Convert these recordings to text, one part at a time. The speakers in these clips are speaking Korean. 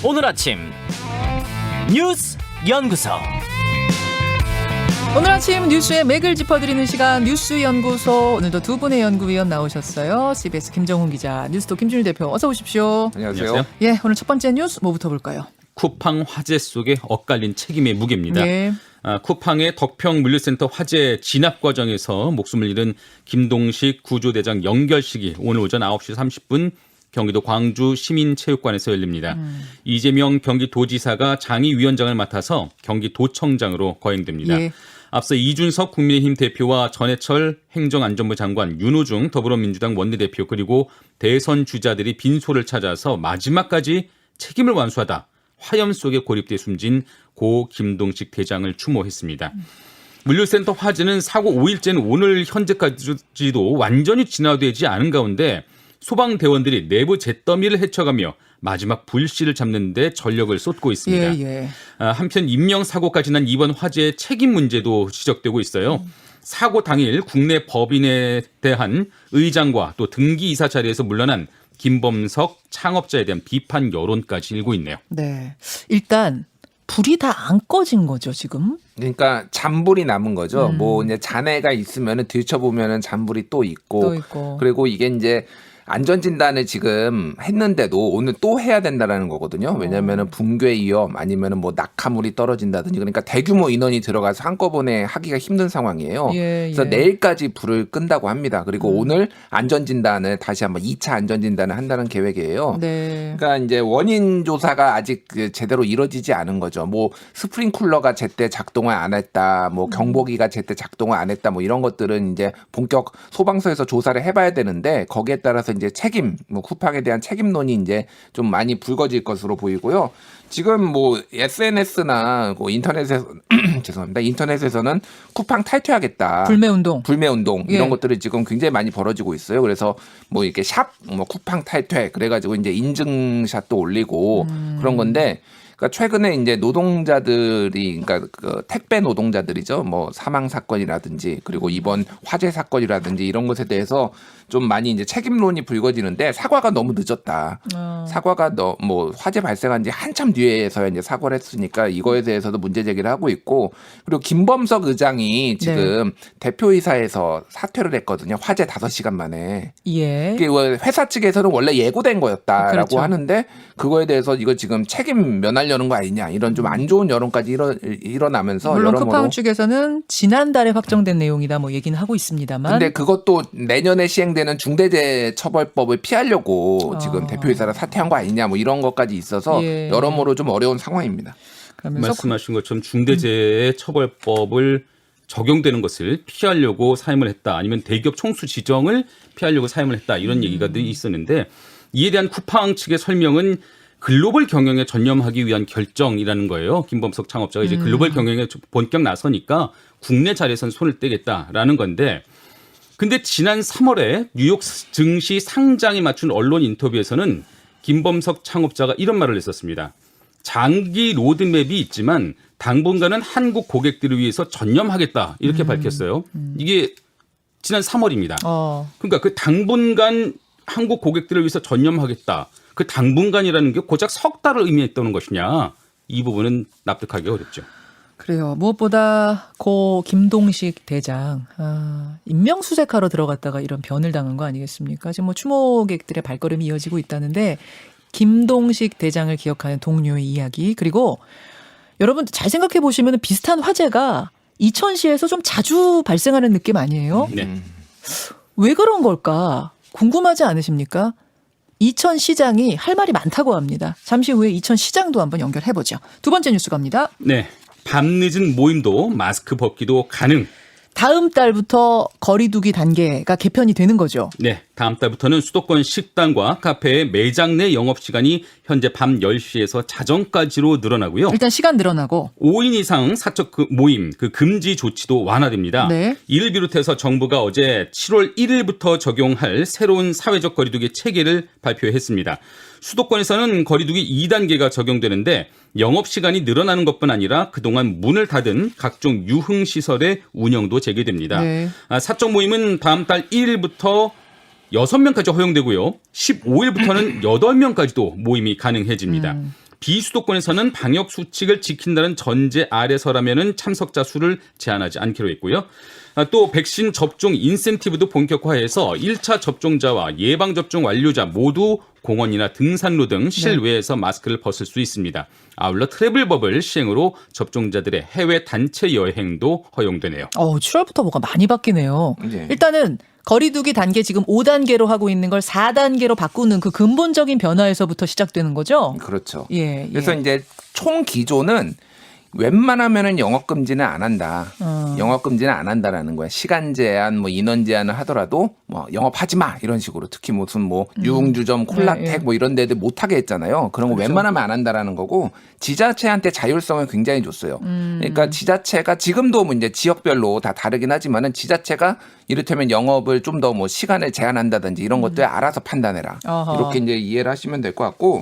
오늘 아침 뉴스 연구소. 오늘 아침 뉴스의 맥을 짚어드리는 시간 뉴스 연구소. 오늘도 두 분의 연구위원 나오셨어요. CBS 김정훈 기자, 뉴스톱 김준일 대표, 어서 오십시오. 안녕하세요. 예, 오늘 첫 번째 뉴스 뭐부터 볼까요? 쿠팡 화재 속에 엇갈린 책임의 무게입니다. 네. 쿠팡의 덕평 물류센터 화재 진압 과정에서 목숨을 잃은 김동식 구조대장 연결식이 오늘 오전 9시 30분 경기도 광주 시민체육관에서 열립니다. 이재명 경기도지사가 장의위원장을 맡아서 경기도청장으로 거행됩니다. 예. 앞서 이준석 국민의힘 대표와 전해철 행정안전부 장관, 윤호중 더불어민주당 원내대표 그리고 대선 주자들이 빈소를 찾아서 마지막까지 책임을 완수하다 화염 속에 고립돼 숨진 고 김동식 대장을 추모했습니다. 물류센터 화재는 사고 5일째인 오늘 현재까지도 완전히 진화되지 않은 가운데 소방대원들이 내부 잿더미를 헤쳐가며 마지막 불씨를 잡는 데 전력을 쏟고 있습니다. 예. 한편 인명사고까지 난 이번 화재의 책임 문제도 지적되고 있어요. 사고 당일 국내 법인에 대한 의장과 또 등기이사 자리에서 물러난 김범석 창업자에 대한 비판 여론까지 일고 있네요. 네. 일단 불이 다 안 꺼진 거죠, 지금? 그러니까 잔불이 남은 거죠. 뭐 이제 잔해가 있으면은 들춰보면은 잔불이 또 있고, 그리고 이게 이제 안전진단을 지금 했는데도 오늘 또 해야 된다라는 거거든요. 왜냐하면은 붕괴 위험 아니면은 뭐 낙하물이 떨어진다든지, 그러니까 대규모 인원이 들어가서 한꺼번에 하기가 힘든 상황이에요. 그래서 내일까지 불을 끈다고 합니다. 그리고 오늘 안전진단을 다시 한번 2차 안전진단을 한다는 계획이에요. 네. 그러니까 이제 원인 조사가 아직 제대로 이루어지지 않은 거죠. 뭐 스프링쿨러가 제때 작동을 안 했다, 뭐 경보기가 제때 작동을 안 했다, 뭐 이런 것들은 이제 본격 소방서에서 조사를 해봐야 되는데 거기에 따라서 이제 책임, 뭐 쿠팡에 대한 책임론이 이제 좀 많이 불거질 것으로 보이고요. 지금 뭐 SNS나 뭐 인터넷에서 죄송합니다. 인터넷에서는 쿠팡 탈퇴하겠다. 불매운동 이런 것들이 지금 굉장히 많이 벌어지고 있어요. 그래서 뭐 이렇게 뭐 쿠팡 탈퇴 그래가지고 이제 인증샷도 올리고 그런 건데. 그러니까 최근에 이제 노동자들이, 그러니까 그 택배 노동자들이죠. 뭐 사망 사건이라든지 그리고 이번 화재 사건이라든지 이런 것에 대해서 좀 많이 이제 책임론이 불거지는데 사과가 너무 늦었다. 사과가 뭐 화재 발생한 지 한참 뒤에서야 이제 사과를 했으니까 이거에 대해서도 문제 제기를 하고 있고, 그리고 김범석 의장이 지금 대표이사에서 사퇴를 했거든요. 화재 5시간 만에. 예. 이게 회사 측에서는 원래 예고된 거였다라고 그렇죠. 하는데 그거에 대해서 이거 지금 책임 면하려는 거 아니냐, 이런 좀 안 좋은 여론까지 일어나면서 물론 여러모로. 쿠팡 측에서는 지난달에 확정된 내용이다 뭐 얘기는 하고 있습니다만. 근데 그것도 내년에 시행되는 중대재해처벌법을 피하려고 지금 대표이사를 사퇴한 거 아니냐, 뭐 이런 것까지 있어서 여러모로 좀 어려운 상황입니다. 말씀하신 것처럼 중대재해처벌법을 적용되는 것을 피하려고 사임을 했다, 아니면 대기업 총수 지정을 피하려고 사임을 했다, 이런 얘기가 있었는데 이에 대한 쿠팡 측의 설명은 글로벌 경영에 전념하기 위한 결정이라는 거예요. 김범석 창업자가 이제 글로벌 경영에 본격 나서니까 국내 자리에선 손을 떼겠다라는 건데, 근데 지난 3월에 뉴욕 증시 상장에 맞춘 언론 인터뷰에서는 김범석 창업자가 이런 말을 했었습니다. 장기 로드맵이 있지만 당분간은 한국 고객들을 위해서 전념하겠다, 이렇게 밝혔어요. 이게 지난 3월입니다. 그러니까 그 당분간 한국 고객들을 위해서 전념하겠다, 그 당분간이라는 게 고작 석 달을 의미했다는 것이냐, 이 부분은 납득하기 어렵죠. 그래요. 무엇보다 고 김동식 대장 인명수색하러 들어갔다가 이런 변을 당한 거 아니겠습니까? 지금 뭐 추모객들의 발걸음이 이어지고 있다는데, 김동식 대장을 기억하는 동료의 이야기, 그리고 여러분 잘 생각해 보시면 비슷한 화재가 이천시에서 좀 자주 발생하는 느낌 아니에요? 네. 왜 그런 걸까? 궁금하지 않으십니까? 이천시장이 할 말이 많다고 합니다. 잠시 후에 이천시장도 한번 연결해보죠. 두 번째 뉴스 갑니다. 네. 밤늦은 모임도 마스크 벗기도 가능. 다음 달부터 거리두기 단계가 개편이 되는 거죠. 네. 다음 달부터는 수도권 식당과 카페의 매장 내 영업시간이 현재 밤 10시에서 자정까지로 늘어나고요. 일단 시간 늘어나고 5인 이상 사적 모임 금지 조치도 완화됩니다. 네. 이를 비롯해서 정부가 어제 7월 1일부터 적용할 새로운 사회적 거리두기 체계를 발표했습니다. 수도권에서는 거리두기 2단계가 적용되는데 영업시간이 늘어나는 것뿐 아니라 그동안 문을 닫은 각종 유흥시설의 운영도 재개됩니다. 네. 사적 모임은 다음 달 1일부터 6명까지 허용되고요. 15일부터는 8명까지도 모임이 가능해집니다. 비수도권에서는 방역 수칙을 지킨다는 전제 아래서라면은 참석자 수를 제한하지 않기로 했고요. 또 백신 접종 인센티브도 본격화해서 1차 접종자와 예방접종 완료자 모두 공원이나 등산로 등 실외에서 마스크를 벗을 수 있습니다. 아울러 트래블법을 시행으로 접종자들의 해외 단체 여행도 허용되네요. 7월부터 뭐가 많이 바뀌네요. 네. 일단은 거리두기 단계 지금 5단계로 하고 있는 걸 4단계로 바꾸는 그 근본적인 변화에서부터 시작되는 거죠? 그렇죠. 예. 그래서 이제 총 기조는 웬만하면은 영업 금지는 안 한다. 영업 금지는 안 한다라는 거야. 시간 제한, 뭐 인원 제한을 하더라도 뭐 영업하지 마 이런 식으로. 특히 무슨 뭐 유흥주점, 콜라텍 뭐 이런 데들 못 하게 했잖아요. 그런 거 그렇죠. 웬만하면 안 한다라는 거고 지자체한테 자율성을 굉장히 줬어요. 그러니까 지자체가 지금도 뭐 이제 지역별로 다 다르긴 하지만은 지자체가 이를테면 영업을 좀 더 뭐 시간을 제한한다든지 이런 것들 알아서 판단해라. 어허. 이렇게 이제 이해를 하시면 될 것 같고.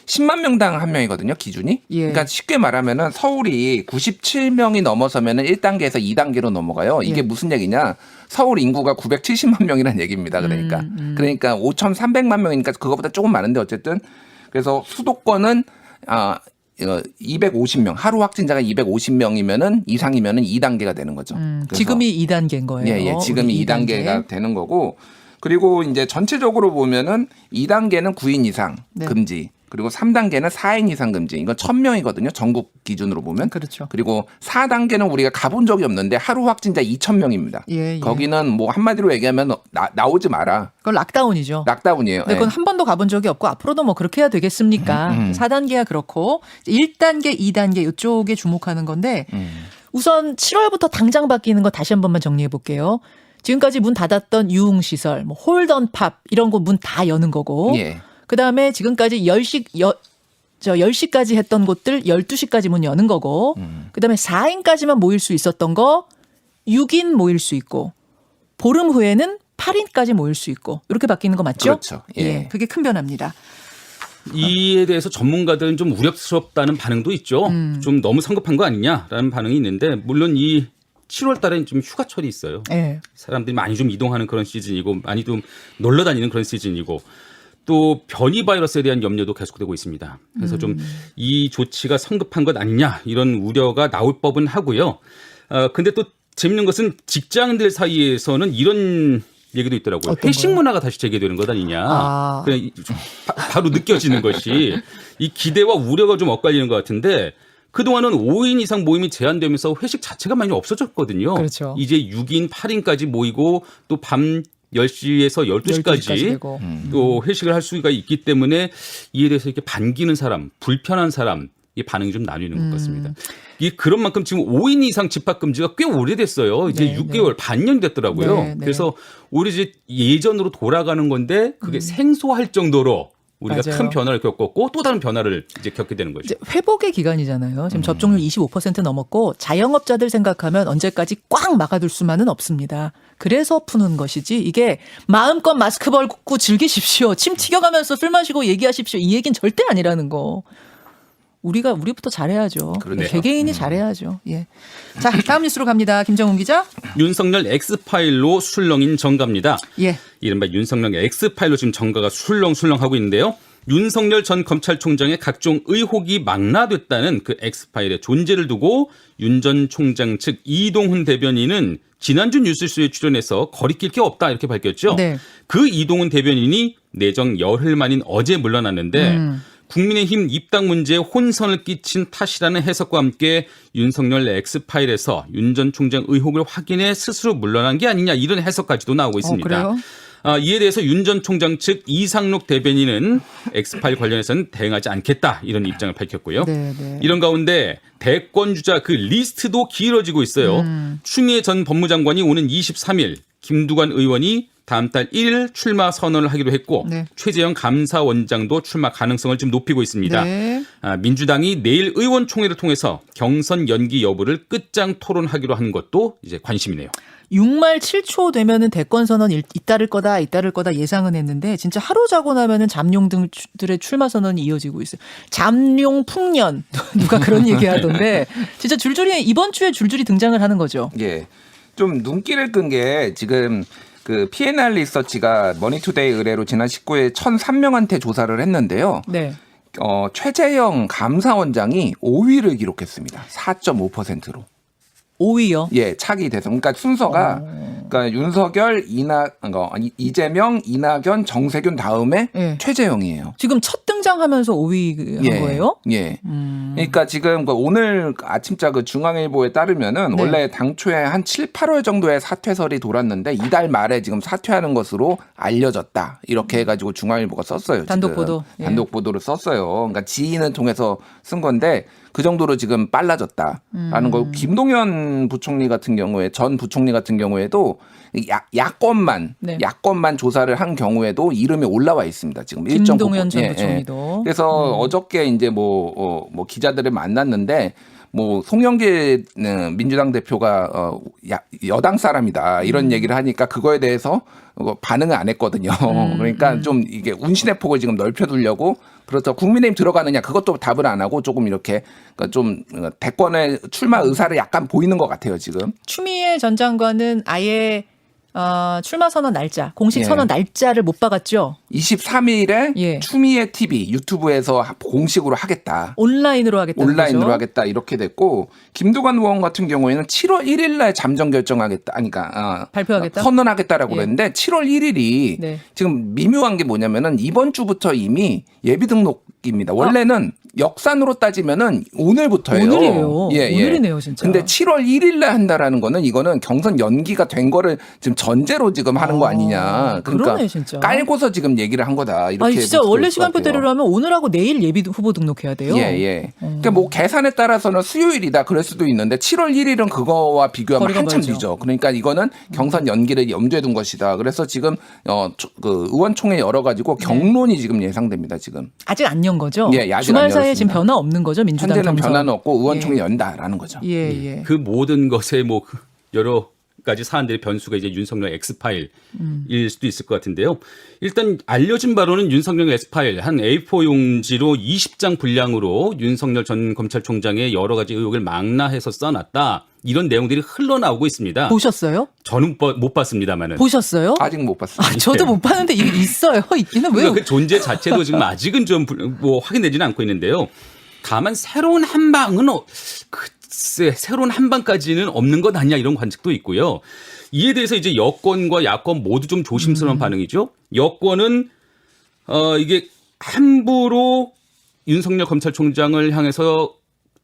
10만 명당 한 명이거든요, 기준이. 예. 그러니까 쉽게 말하면은 서울이 97명이 넘어서면은 1단계에서 2단계로 넘어가요. 이게 예. 무슨 얘기냐? 서울 인구가 970만 명이라는 얘기입니다. 그러니까. 그러니까 5,300만 명이니까 그거보다 조금 많은데 어쨌든 그래서 수도권은 250명, 하루 확진자가 250명이면은 이상이면은 2단계가 되는 거죠. 그래서 지금이 2단계인 거예요. 예, 지금이 2단계가 되는 거고 그리고 이제 전체적으로 보면은 2단계는 9인 이상 네. 금지. 그리고 3단계는 4인 이상 금지. 이건 1,000명이거든요. 전국 기준으로 보면. 그렇죠. 그리고 4단계는 우리가 가본 적이 없는데 하루 확진자 2,000명입니다. 예. 거기는 뭐 한마디로 얘기하면 나오지 마라. 그건 락다운이죠. 락다운이에요. 근데 그건 한 번도 가본 적이 없고 앞으로도 뭐 그렇게 해야 되겠습니까? 4단계야 그렇고 1단계, 2단계 이쪽에 주목하는 건데 우선 7월부터 당장 바뀌는 거 다시 한 번만 정리해 볼게요. 지금까지 문 닫았던 유흥시설, 뭐 홀던팝 이런 거 문 다 여는 거고 예. 그다음에 지금까지 10시까지 했던 곳들 12시까지 문 여는 거고 그다음에 4인까지만 모일 수 있었던 거 6인 모일 수 있고 보름 후에는 8인까지 모일 수 있고 이렇게 바뀌는 거 맞죠? 그렇죠. 예. 그게 큰 변화입니다. 이에 대해서 전문가들은 좀 우려스럽다는 반응도 있죠. 좀 너무 성급한 거 아니냐라는 반응이 있는데 물론 이 7월 달엔 좀 휴가철이 있어요. 예. 사람들이 많이 좀 이동하는 그런 시즌이고 많이 좀 놀러 다니는 그런 시즌이고 또 변이 바이러스에 대한 염려도 계속되고 있습니다. 그래서 좀 이 조치가 성급한 것 아니냐 이런 우려가 나올 법은 하고요. 근데 또 재밌는 것은 직장인들 사이에서는 이런 얘기도 있더라고요. 어떤 회식 거요? 문화가 다시 재개되는 것 아니냐. 아. 그냥 바로 느껴지는 것이 이 기대와 우려가 좀 엇갈리는 것 같은데 그동안은 5인 이상 모임이 제한되면서 회식 자체가 많이 없어졌거든요. 그렇죠. 이제 6인, 8인까지 모이고 또 밤 10시에서 12시까지 되고. 또 회식을 할 수가 있기 때문에 이에 대해서 이렇게 반기는 사람, 불편한 사람 이 반응이 좀 나뉘는 것 같습니다. 이게 그런 만큼 지금 5인 이상 집합 금지가 꽤 오래됐어요. 이제 네, 6개월, 반년이 됐더라고요. 네, 네. 그래서 오히려 이제 예전으로 돌아가는 건데 그게 생소할 정도로 우리가 맞아요. 큰 변화를 겪었고 또 다른 변화를 이제 겪게 되는 거죠. 이제 회복의 기간이잖아요. 지금 접종률 25% 넘었고 자영업자들 생각하면 언제까지 꽉 막아둘 수만은 없습니다. 그래서 푸는 것이지 이게 마음껏 마스크 벗고 즐기십시오. 침 튀겨가면서 술 마시고 얘기하십시오. 이 얘기는 절대 아니라는 거. 우리부터 잘해야죠. 그러네요. 개개인이 잘해야죠. 예. 자, 다음 뉴스로 갑니다. 김정훈 기자. 윤석열 X파일로 술렁인 정가입니다. 예. 이른바 윤석열 X파일로 지금 정가가 술렁술렁하고 있는데요. 윤석열 전 검찰총장의 각종 의혹이 망라됐다는 그 X파일의 존재를 두고 윤 전 총장 측 이동훈 대변인은 지난주 뉴스쇼에 출연해서 거리낄 게 없다 이렇게 밝혔죠. 네. 그 이동훈 대변인이 내정 열흘 만인 어제 물러났는데 국민의힘 입당 문제에 혼선을 끼친 탓이라는 해석과 함께 윤석열 X파일에서 윤 전 총장 의혹을 확인해 스스로 물러난 게 아니냐 이런 해석까지도 나오고 있습니다. 그래요? 이에 대해서 윤 전 총장 측 이상록 대변인은 X파일 관련해서는 대응하지 않겠다 이런 입장을 밝혔고요. 네, 네. 이런 가운데 대권 주자 그 리스트도 길어지고 있어요. 추미애 전 법무장관이 오는 23일, 김두관 의원이 다음 달 1일 출마 선언을 하기로 했고 네. 최재형 감사원장도 출마 가능성을 좀 높이고 있습니다. 네. 민주당이 내일 의원총회를 통해서 경선 연기 여부를 끝장 토론하기로 한 것도 이제 관심이네요. 6말 7초 되면은 대권 선언 잇따를 거다 예상은 했는데 진짜 하루 자고 나면은 잠룡 등들의 출마 선언이 이어지고 있어요. 잠룡 풍년 누가 그런 얘기하던데 진짜 줄줄이 이번 주에 줄줄이 등장을 하는 거죠. 예. 좀 눈길을 끈 게 지금 그 P&R 리서치가 머니투데이 의뢰로 지난 19일 1,003명한테 조사를 했는데요. 네. 최재형 감사원장이 5위를 기록했습니다. 4.5%로. 5위요. 예, 차기 대선. 그러니까 순서가 그러니까 윤석열, 이재명, 이낙연, 정세균 다음에 예. 최재형이에요. 지금 첫 등장하면서 5위 한 예, 거예요? 예. 그러니까 지금 오늘 아침자 그 중앙일보에 따르면은 네. 원래 당초에 한 7, 8월 정도에 사퇴설이 돌았는데 이달 말에 지금 사퇴하는 것으로 알려졌다. 이렇게 해가지고 중앙일보가 썼어요. 단독 지금. 보도. 예. 단독 보도를 썼어요. 그러니까 지인을 통해서 쓴 건데 그 정도로 지금 빨라졌다라는 거. 김동연 부총리 같은 경우에 전 부총리 같은 경우에도 야권만 네. 야권만 조사를 한 경우에도 이름이 올라와 있습니다. 지금 1.9%. 김동연 전 부총리도. 그래서 어저께 이제 뭐 기자들을 만났는데 뭐 송영길 민주당 대표가 여당 사람이다 이런 얘기를 하니까 그거에 대해서 반응을 안 했거든요. 그러니까 좀 이게 운신의 폭을 지금 넓혀두려고 그렇다고 국민의힘 들어가느냐 그것도 답을 안 하고 조금 이렇게 그러니까 좀 대권에 출마 의사를 약간 보이는 것 같아요 지금. 추미애 전 장관은 아예 출마 선언 날짜, 공식 예. 선언 날짜를 못 박았죠. 23일에 예. 추미애 TV 유튜브에서 공식으로 하겠다. 온라인으로 하겠다는 온라인으로 거죠. 하겠다 이렇게 됐고 김두관 의원 같은 경우에는 7월 1일 날 잠정 결정하겠다. 그러니까 발표하겠다? 선언하겠다라고 예. 그랬는데 7월 1일이 네. 지금 미묘한 게 뭐냐면은 이번 주부터 이미 예비 등록입니다. 원래는 역산으로 따지면은 오늘부터예요. 오늘이에요. 예, 예. 오늘이네요, 진짜. 근데 7월 1일 날 한다라는 거는 이거는 경선 연기가 된 거를 지금 전제로 지금 하는 거 아니냐. 그러니까 그러네, 진짜. 깔고서 지금 얘기를 한 거다. 이렇게 아니 진짜 볼 수도 원래 있을 것 같아요. 시간표대로라면 오늘하고 내일 예비 후보 등록해야 돼요. 예, 예. 그러니까 뭐 계산에 따라서는 수요일이다 그럴 수도 있는데 7월 1일은 그거와 비교하면 거리가 한참 멀죠. 뒤죠. 그러니까 이거는 경선 연기를 염두에 둔 것이다. 그래서 지금 그 의원총회 열어가지고 경론이 지금 예상됩니다. 지금 아직 안 연 거죠? 예, 아직 주말 안 사이에 열었습니다. 지금 변화 없는 거죠? 민주당 현재는 경선. 변화는 없고 의원총회 연다라는 거죠. 예, 예. 그 모든 것에 뭐 여러 가지 사안들의 변수가 이제 윤석열 엑스파일일 수도 있을 것 같은데요. 일단 알려진 바로는 윤석열 엑스파일 한 A4 용지로 20장 분량으로 윤석열 전 검찰총장의 여러 가지 의혹을 망라해서 써놨다. 이런 내용들이 흘러나오고 있습니다. 보셨어요? 저는 못 봤습니다만은. 보셨어요? 아직 못 봤습니다. 아, 저도 못 봤는데 이게 있어요. 있기는 왜? 그러니까 그 존재 자체도 지금 아직은 좀 뭐 확인되지는 않고 있는데요. 다만 새로운 한 방은 글쎄 새로운 한 방까지는 없는 것 아니냐 이런 관측도 있고요. 이에 대해서 이제 여권과 야권 모두 좀 조심스러운 반응이죠. 여권은 이게 함부로 윤석열 검찰총장을 향해서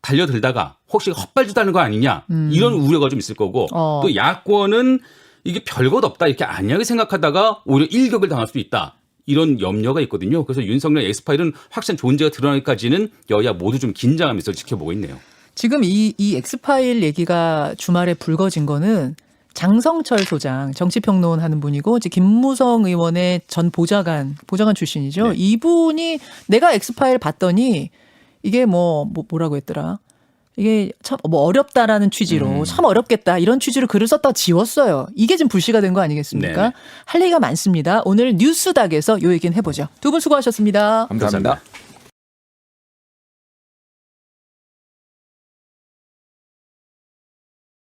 달려들다가 혹시 헛발질하는 거 아니냐 이런 우려가 좀 있을 거고 또 야권은 이게 별것 없다 이렇게 안하게 생각하다가 오히려 일격을 당할 수도 있다. 이런 염려가 있거든요. 그래서 윤석열 엑스파일은 확실한 존재가 드러나기까지는 여야 모두 좀 긴장하면서 지켜보고 있네요. 지금 이 엑스파일 얘기가 주말에 불거진 거는 장성철 소장 정치평론 하는 분이고 이제 김무성 의원의 전 보좌관 출신이죠. 네. 이분이 내가 엑스파일 봤더니 이게 뭐라고 했더라. 이게 참 어렵다라는 취지로 참 어렵겠다 이런 취지로 글을 썼다가 지웠어요. 이게 지금 불씨가 된 거 아니겠습니까? 네네. 할 얘기가 많습니다. 오늘 뉴스닥에서 요 얘기는 해보죠. 두 분 수고하셨습니다. 감사합니다.